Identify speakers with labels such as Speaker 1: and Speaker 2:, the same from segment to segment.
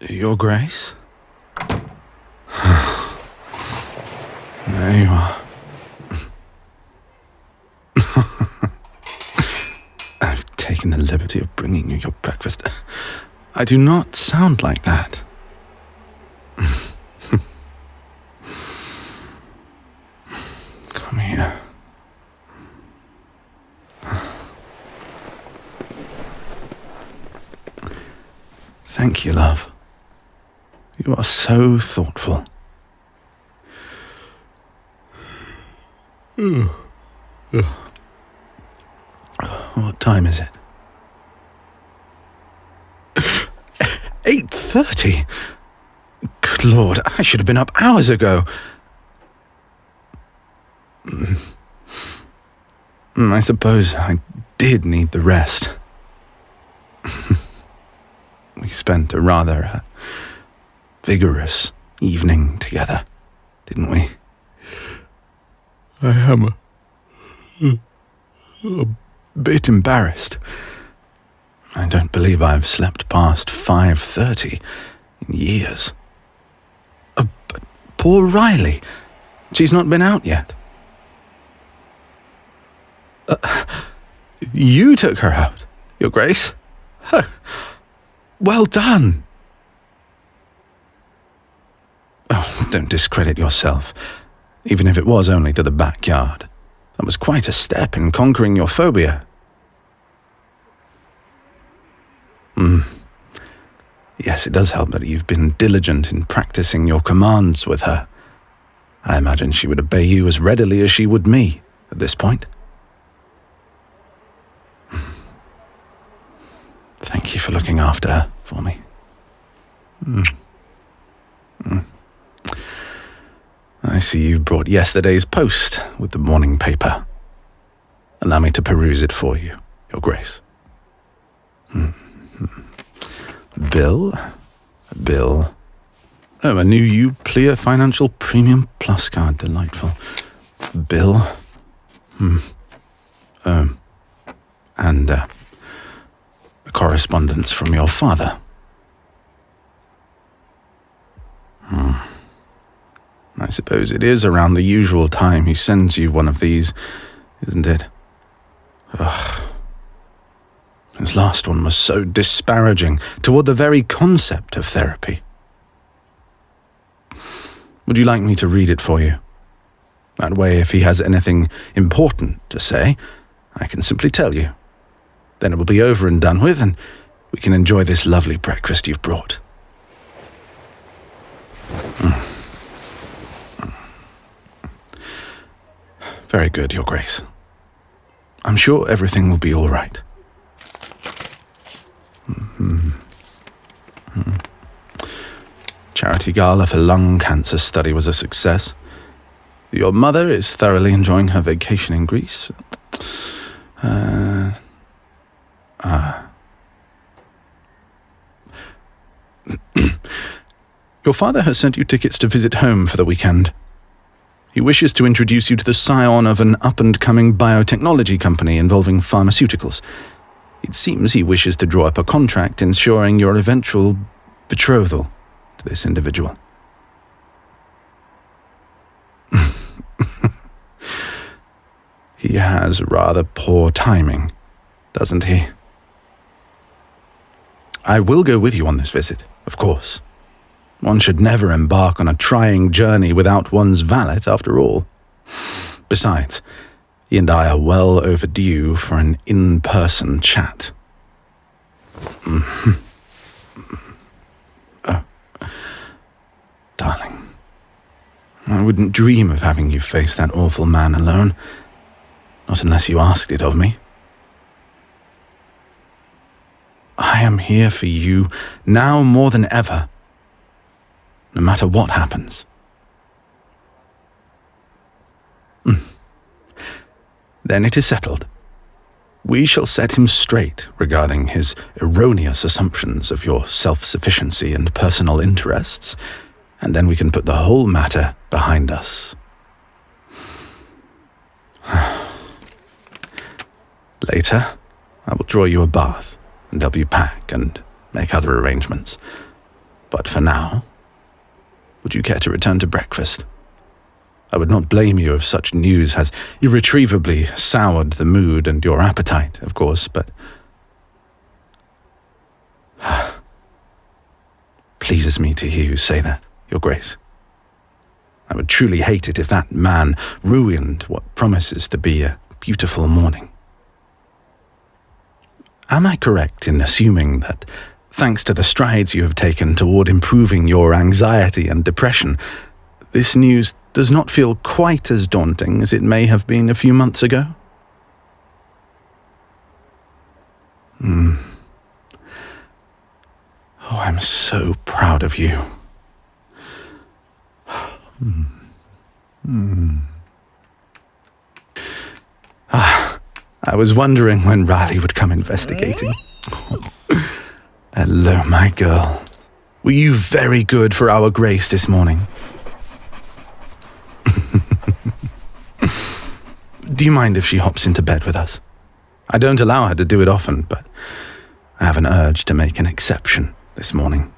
Speaker 1: Your Grace? There you are. I've taken the liberty of bringing you your breakfast. I do not sound like that. Come here. Thank you, love. You are so thoughtful. What time is it? 8:30? Good Lord, I should have been up hours ago. I suppose I did need the rest. We spent a rather vigorous evening together, didn't we? I am a bit embarrassed. I don't believe I've slept past 5:30 in years. But poor Riley, she's not been out yet. You took her out, Your Grace? Well done. Oh, don't discredit yourself, even if it was only to the backyard. That was quite a step in conquering your phobia. Yes, it does help that you've been diligent in practicing your commands with her. I imagine she would obey you as readily as she would me at this point. Thank you for looking after her for me. I see you've brought yesterday's post with the morning paper. Allow me to peruse it for you, Your Grace. Bill. Oh, a new Uclear Financial Premium Plus card. Delightful. Bill. And a correspondence from your father. I suppose it is around the usual time he sends you one of these, isn't it? Ugh. His last one was so disparaging toward the very concept of therapy. Would you like me to read it for you? That way, if he has anything important to say, I can simply tell you. Then it will be over and done with, and we can enjoy this lovely breakfast you've brought. Very good, Your Grace. I'm sure everything will be all right. Charity gala for lung cancer study was a success. Your mother is thoroughly enjoying her vacation in Greece. Your father has sent you tickets to visit home for the weekend. He wishes to introduce you to the scion of an up-and-coming biotechnology company involving pharmaceuticals. It seems he wishes to draw up a contract ensuring your eventual betrothal to this individual. He has rather poor timing, doesn't he? I will go with you on this visit, of course. One should never embark on a trying journey without one's valet, after all. Besides, he and I are well overdue for an in-person chat. Darling, I wouldn't dream of having you face that awful man alone, not unless you asked it of me. I am here for you now more than ever, no matter what happens. Then it is settled. We shall set him straight regarding his erroneous assumptions of your self-sufficiency and personal interests, and then we can put the whole matter behind us. Later, I will draw you a bath and help you pack and make other arrangements. But for now, would you care to return to breakfast? I would not blame you if such news has irretrievably soured the mood and your appetite, of course, but pleases me to hear you say that, Your Grace. I would truly hate it if that man ruined what promises to be a beautiful morning. Am I correct in assuming that, thanks to the strides you have taken toward improving your anxiety and depression, this news does not feel quite as daunting as it may have been a few months ago? Oh, I'm so proud of you. I was wondering when Riley would come investigating. Hello, my girl. Were you very good for our Grace this morning? Do you mind if she hops into bed with us? I don't allow her to do it often, but I have an urge to make an exception this morning.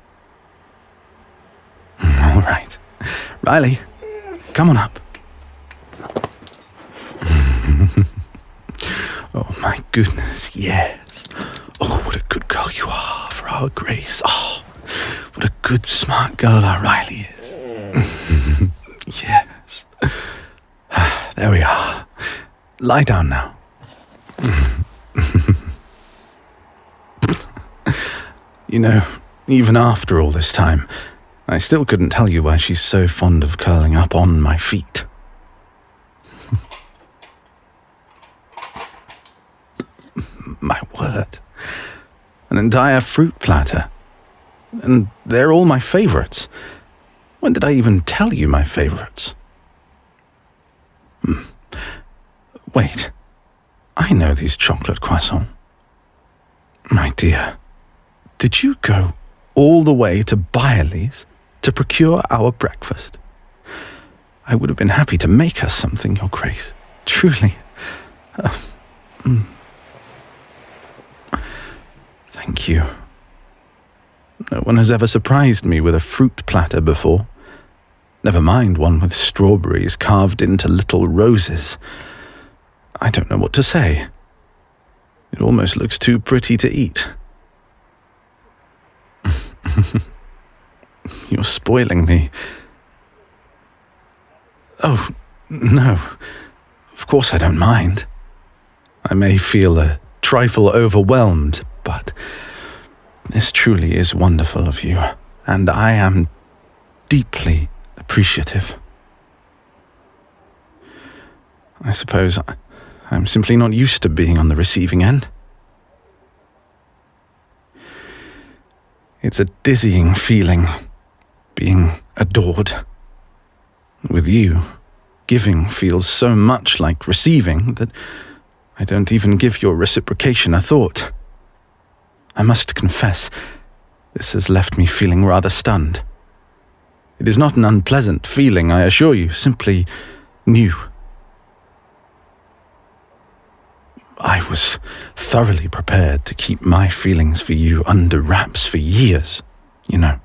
Speaker 1: All right. Riley, come on up. Oh, my goodness, yes. Oh, what a good girl you are for our Grace. Oh, what a good, smart girl our Riley is. Yes. There we are. Lie down now. You know, even after all this time, I still couldn't tell you why she's so fond of curling up on my feet. My word. An entire fruit platter. And they're all my favorites. When did I even tell you my favorites? Wait. I know these chocolate croissants. My dear, did you go all the way to Byerly's to procure our breakfast? I would have been happy to make us something, Your Grace. Truly. Thank you. No one has ever surprised me with a fruit platter before. Never mind one with strawberries carved into little roses. I don't know what to say. It almost looks too pretty to eat. You're spoiling me. Oh, no. Of course I don't mind. I may feel a trifle overwhelmed, but this truly is wonderful of you, and I am deeply appreciative. I suppose I'm simply not used to being on the receiving end. It's a dizzying feeling, being adored. With you, giving feels so much like receiving that I don't even give your reciprocation a thought. I must confess, this has left me feeling rather stunned. It is not an unpleasant feeling, I assure you, simply new. I was thoroughly prepared to keep my feelings for you under wraps for years, you know.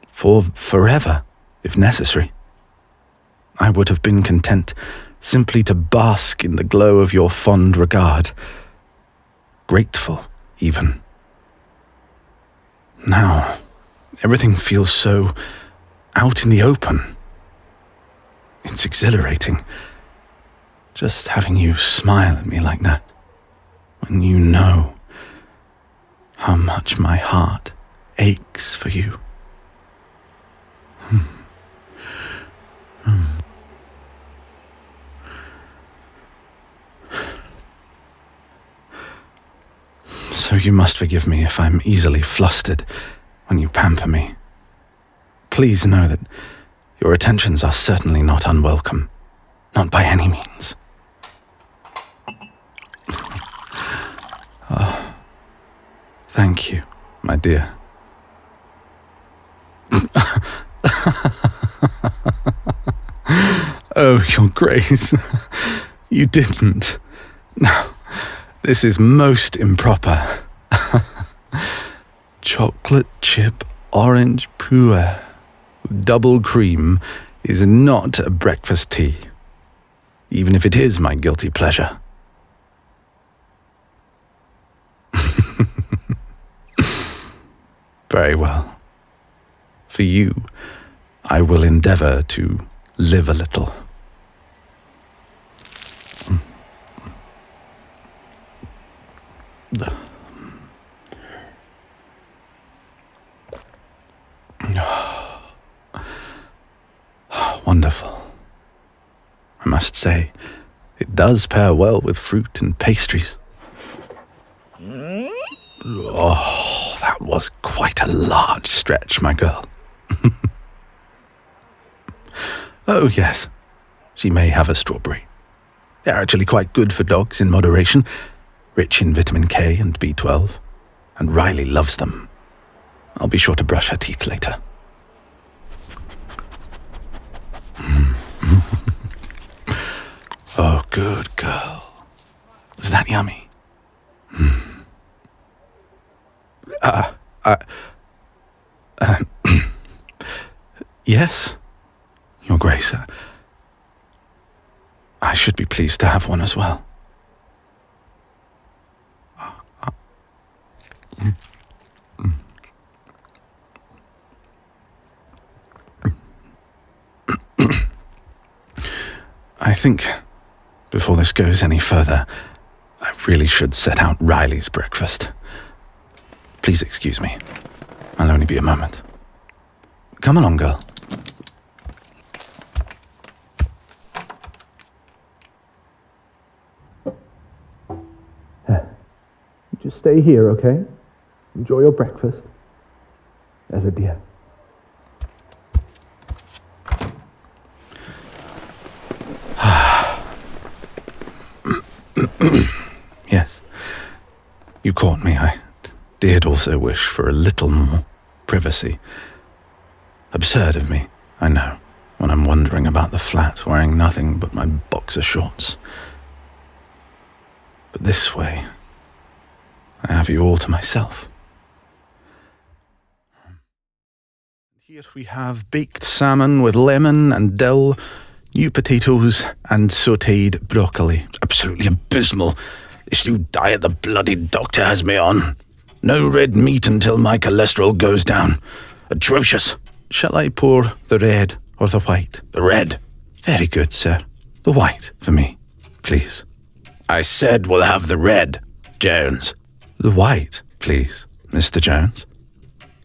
Speaker 1: For forever, if necessary. I would have been content simply to bask in the glow of your fond regard. Grateful, even. Now, everything feels so out in the open. It's exhilarating. Just having you smile at me like that, when you know how much my heart aches for you. So you must forgive me if I'm easily flustered when you pamper me. Please know that your attentions are certainly not unwelcome, not by any means. Thank you, my dear. Oh, Your Grace, you didn't. No, this is most improper. chocolate chip orange puer with double cream is not a breakfast tea, even if it is my guilty pleasure. Very well. For you, I will endeavor to live a little. Wonderful. I must say, it does pair well with fruit and pastries. Oh, that was quite a large stretch, my girl. Oh, yes, she may have a strawberry. They're actually quite good for dogs in moderation, rich in vitamin K and B12, and Riley loves them. I'll be sure to brush her teeth later. Oh, good girl. Was that yummy? Yes, Your Grace. I should be pleased to have one as well. I think, before this goes any further, I really should set out Riley's breakfast. Please excuse me. I'll only be a moment. Come along, girl. Just stay here, okay? Enjoy your breakfast. As a dear. Yes. You caught me. I did also wish for a little more privacy. Absurd of me, I know, when I'm wandering about the flat wearing nothing but my boxer shorts. But this way, I have you all to myself. Here we have baked salmon with lemon and dill, new potatoes, and sautéed broccoli. Absolutely abysmal. This new diet the bloody doctor has me on. No red meat until my cholesterol goes down. Atrocious. Shall I pour the red or the white? The red. Very good, sir. The white for me, please. I said we'll have the red, Jones. The white, please, Mr. Jones.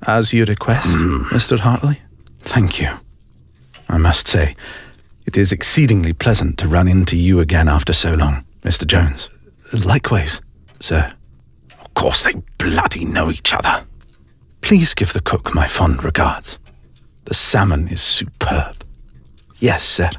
Speaker 1: As you request, Mr. Hartley. Thank you. I must say, it is exceedingly pleasant to run into you again after so long, Mr. Jones. Likewise, sir. Of course they bloody know each other. Please give the cook my fond regards. The salmon is superb. Yes, sir.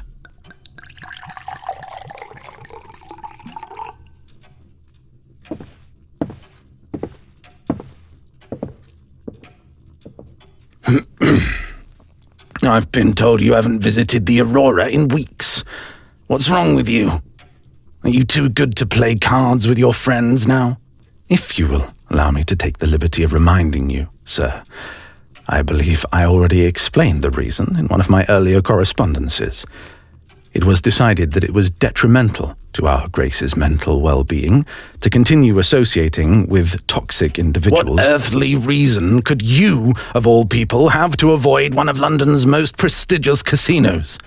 Speaker 1: I've been told you haven't visited the Aurora in weeks. What's wrong with you? Are you too good to play cards with your friends now? If you will allow me to take the liberty of reminding you, sir, I believe I already explained the reason in one of my earlier correspondences. It was decided that it was detrimental to our Grace's mental well-being to continue associating with toxic individuals. What earthly reason could you, of all people, have to avoid one of London's most prestigious casinos?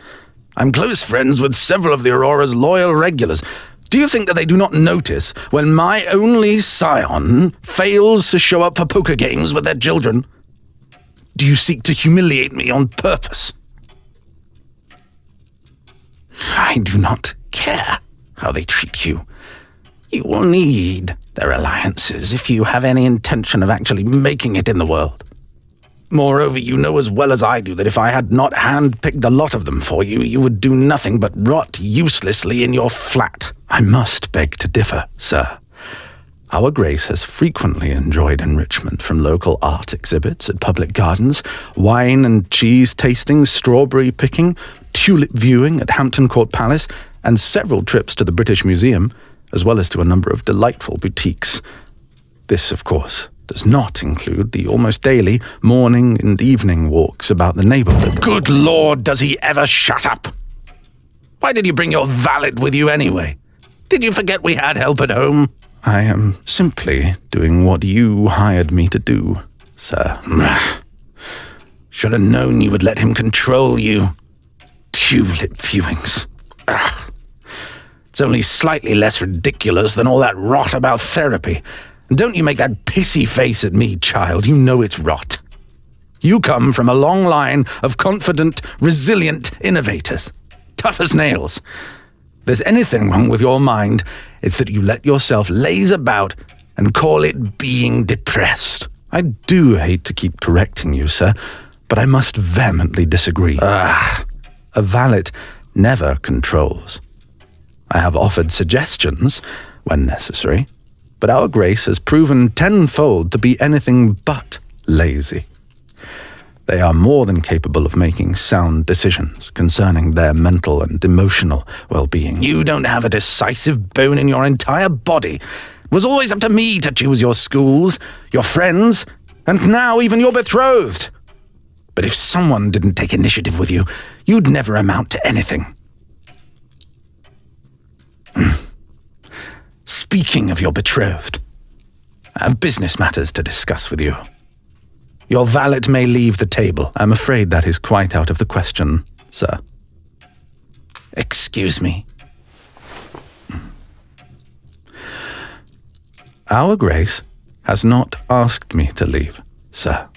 Speaker 1: I'm close friends with several of the Aurora's loyal regulars. Do you think that they do not notice when my only scion fails to show up for poker games with their children? Do you seek to humiliate me on purpose? I do not care how they treat you. You will need their alliances if you have any intention of actually making it in the world. Moreover, you know as well as I do that if I had not hand-picked a lot of them for you, you would do nothing but rot uselessly in your flat. I must beg to differ, sir. Our Grace has frequently enjoyed enrichment from local art exhibits at public gardens, wine and cheese tasting, strawberry picking, tulip viewing at Hampton Court Palace, and several trips to the British Museum, as well as to a number of delightful boutiques. This, of course, does not include the almost daily morning and evening walks about the neighborhood.
Speaker 2: Good Lord, does he ever shut up? Why did you bring your valet with you anyway? Did you forget we had help at home?
Speaker 1: I am simply doing what you hired me to do, sir.
Speaker 2: Should have known you would let him control you. Tulip viewings. It's only slightly less ridiculous than all that rot about therapy. And don't you make that pissy face at me, child. You know it's rot. You come from a long line of confident, resilient innovators. Tough as nails. If there's anything wrong with your mind, it's that you let yourself laze about and call it being depressed.
Speaker 1: I do hate to keep correcting you, sir, but I must vehemently disagree. A valet never controls. I have offered suggestions when necessary, but our Grace has proven tenfold to be anything but lazy. They are more than capable of making sound decisions concerning their mental and emotional well-being.
Speaker 2: You don't have a decisive bone in your entire body. It was always up to me to choose your schools, your friends, and now even your betrothed. But if someone didn't take initiative with you, you'd never amount to anything. Speaking of your betrothed, I have business matters to discuss with you. Your valet may leave the table.
Speaker 1: I'm afraid that is quite out of the question, sir.
Speaker 2: Excuse me.
Speaker 1: Our Grace has not asked me to leave, sir.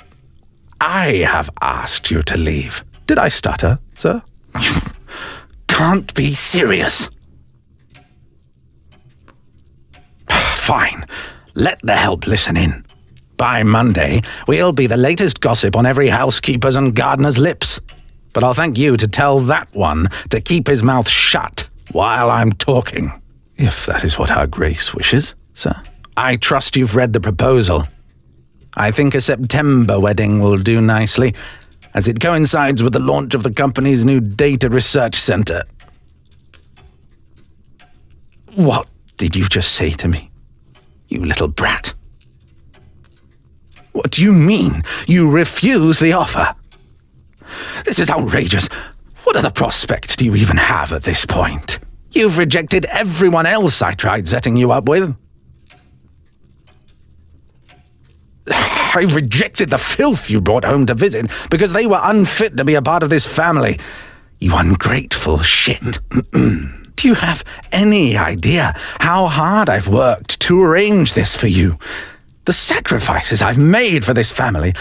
Speaker 2: I have asked you to leave.
Speaker 1: Did I stutter, sir?
Speaker 2: You can't be serious. Fine. Let the help listen in. By Monday, we'll be the latest gossip on every housekeeper's and gardener's lips. But I'll thank you to tell that one to keep his mouth shut while I'm talking.
Speaker 1: If that is what our Grace wishes, sir.
Speaker 2: I trust you've read the proposal. I think a September wedding will do nicely, as it coincides with the launch of the company's new data research center. What did you just say to me, you little brat? What do you mean? You refuse the offer? This is outrageous. What other prospect do you even have at this point? You've rejected everyone else I tried setting you up with. I rejected the filth you brought home to visit because they were unfit to be a part of this family. You ungrateful shit. Do you have any idea how hard I've worked to arrange this for you? The sacrifices I've made for this family.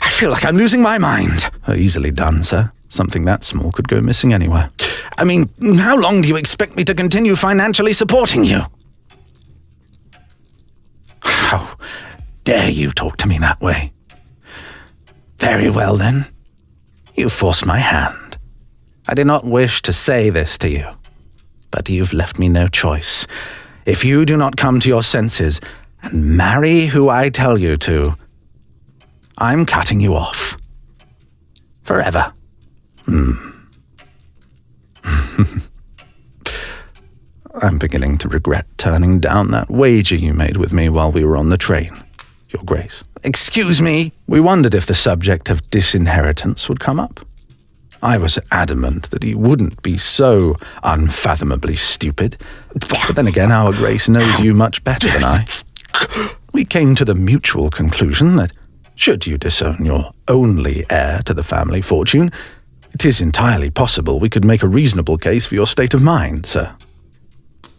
Speaker 2: I feel like I'm losing my mind.
Speaker 1: Easily done, sir. Something that small could go missing anywhere.
Speaker 2: I mean, how long do you expect me to continue financially supporting you? How dare you talk to me that way? Very well, then. You forced my hand. I did not wish to say this to you, but you've left me no choice. If you do not come to your senses and marry who I tell you to, I'm cutting you off. Forever.
Speaker 1: I'm beginning to regret turning down that wager you made with me while we were on the train, Your Grace.
Speaker 2: Excuse me?
Speaker 1: We wondered if the subject of disinheritance would come up. I was adamant that he wouldn't be so unfathomably stupid. But then again, our Grace knows you much better than I. We came to the mutual conclusion that, should you disown your only heir to the family fortune, it is entirely possible we could make a reasonable case for your state of mind, sir.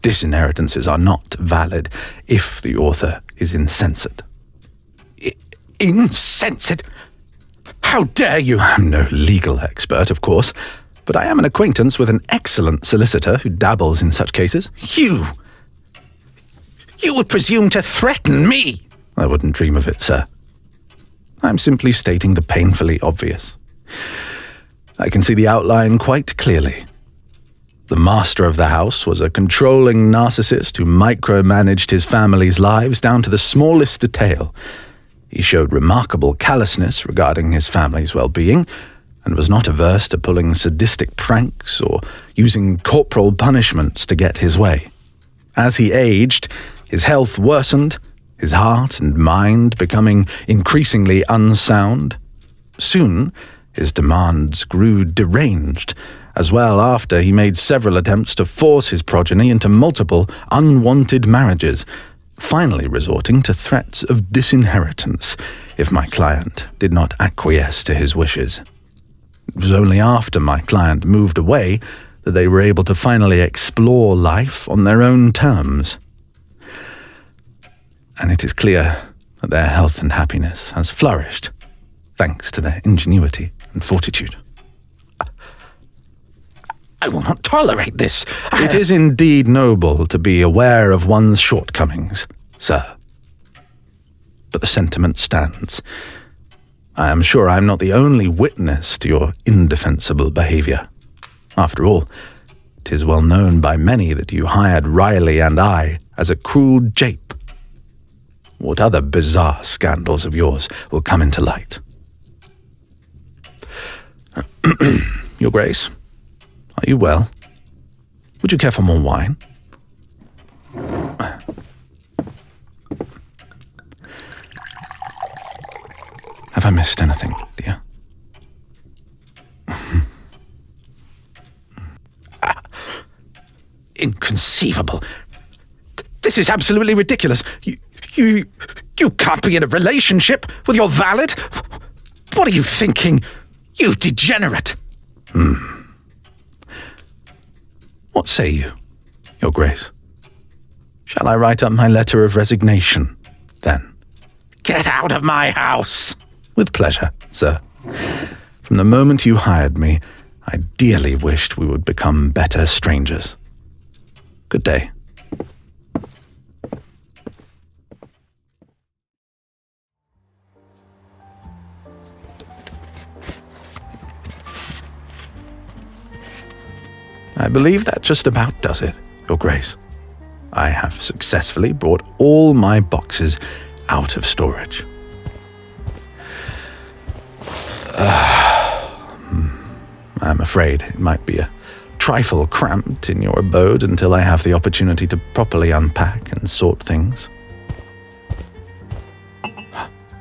Speaker 1: Disinheritances are not valid if the author is insensate.
Speaker 2: Insensate? How dare you?
Speaker 1: I'm no legal expert, of course, but I am an acquaintance with an excellent solicitor who dabbles in such cases.
Speaker 2: You would presume to threaten me?
Speaker 1: I wouldn't dream of it, sir. I'm simply stating the painfully obvious. I can see the outline quite clearly. The master of the house was a controlling narcissist who micromanaged his family's lives down to the smallest detail. He showed remarkable callousness regarding his family's well-being and was not averse to pulling sadistic pranks or using corporal punishments to get his way. As he aged, his health worsened, his heart and mind becoming increasingly unsound. Soon, his demands grew deranged, as well after he made several attempts to force his progeny into multiple unwanted marriages, finally resorting to threats of disinheritance if my client did not acquiesce to his wishes. It was only after my client moved away that they were able to finally explore life on their own terms. And it is clear that their health and happiness has flourished, thanks to their ingenuity and fortitude.
Speaker 2: I will not tolerate this.
Speaker 1: It is indeed noble to be aware of one's shortcomings, sir. But the sentiment stands. I am sure I am not the only witness to your indefensible behavior. After all, 'tis well known by many that you hired Riley and I as a cruel jape. What other bizarre scandals of yours will come into light? Your Grace, are you well? Would you care for more wine? Have I missed anything, dear?
Speaker 2: Inconceivable. This is absolutely ridiculous. You can't be in a relationship with your valet. What are you thinking, you degenerate?
Speaker 1: What say you, Your Grace? Shall I write up my letter of resignation, then?
Speaker 2: Get out of my house.
Speaker 1: With pleasure, sir. From the moment you hired me, I dearly wished we would become better strangers. Good day. I believe that just about does it, Your Grace. I have successfully brought all my boxes out of storage. I'm afraid it might be a trifle cramped in your abode until I have the opportunity to properly unpack and sort things.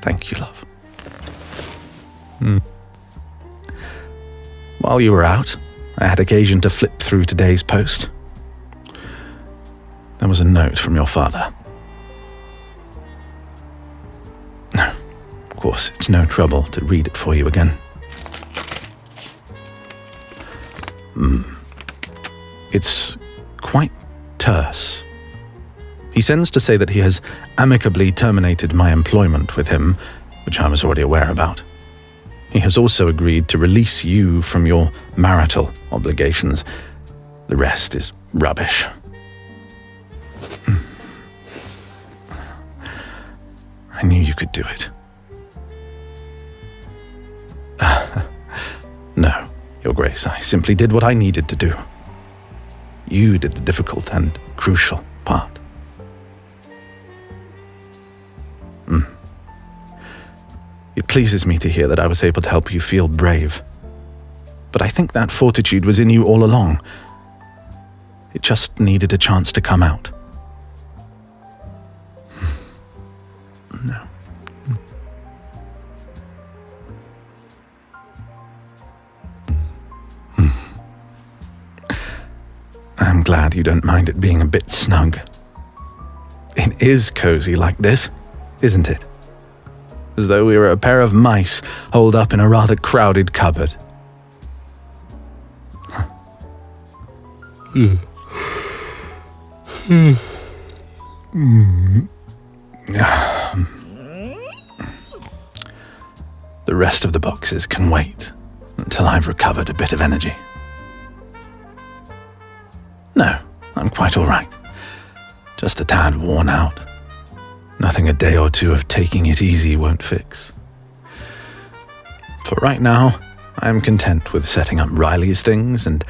Speaker 1: Thank you, love. While you were out, I had occasion to flip through today's post. There was a note from your father. Of course, it's no trouble to read it for you again. It's quite terse. He sends to say that he has amicably terminated my employment with him, which I was already aware about. He has also agreed to release you from your marital obligations. The rest is rubbish. I knew you could do it. No, Your Grace, I simply did what I needed to do. You did the difficult and crucial part. It pleases me to hear that I was able to help you feel brave. But I think that fortitude was in you all along. It just needed a chance to come out. No. I'm glad you don't mind it being a bit snug. It is cozy like this, isn't it? As though we were a pair of mice holed up in a rather crowded cupboard. The rest of the boxes can wait until I've recovered a bit of energy. No, I'm quite all right. Just a tad worn out. Nothing a day or two of taking it easy won't fix. For right now, I'm content with setting up Riley's things and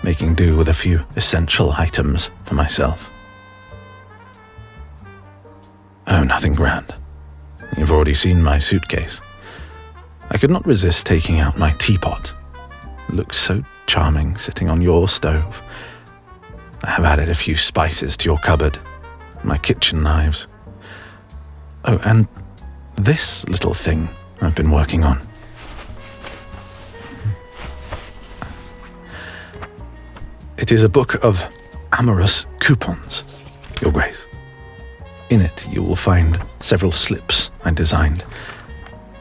Speaker 1: making do with a few essential items for myself. Oh, nothing grand. You've already seen my suitcase. I could not resist taking out my teapot. It looks so charming sitting on your stove. I have added a few spices to your cupboard, my kitchen knives. Oh, and this little thing I've been working on. It is a book of amorous coupons, Your Grace. In it you will find several slips I designed.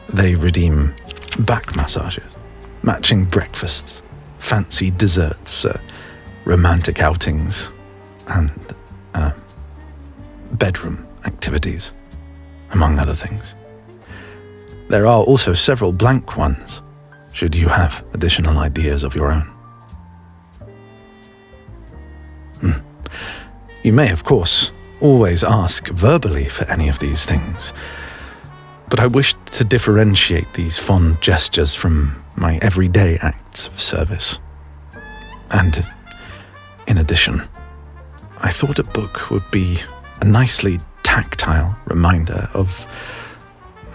Speaker 1: They redeem back massages, matching breakfasts, fancy desserts, romantic outings, and bedroom activities, among other things. There are also several blank ones, should you have additional ideas of your own. You may, of course, always ask verbally for any of these things, but I wished to differentiate these fond gestures from my everyday acts of service. And, in addition, I thought a book would be a nicely tactile reminder of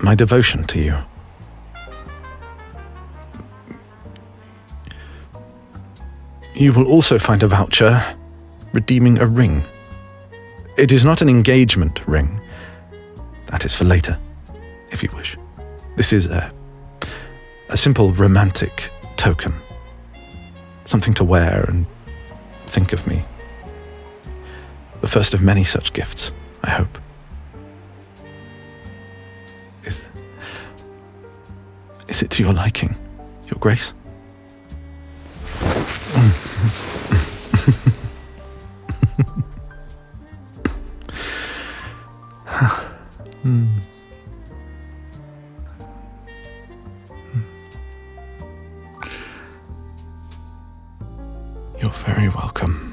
Speaker 1: my devotion to you. You will also find a voucher redeeming a ring. It is not an engagement ring. That is for later, if you wish. This is a simple romantic token. Something to wear and think of me. The first of many such gifts, I hope. Is it to your liking, Your Grace? You're very welcome.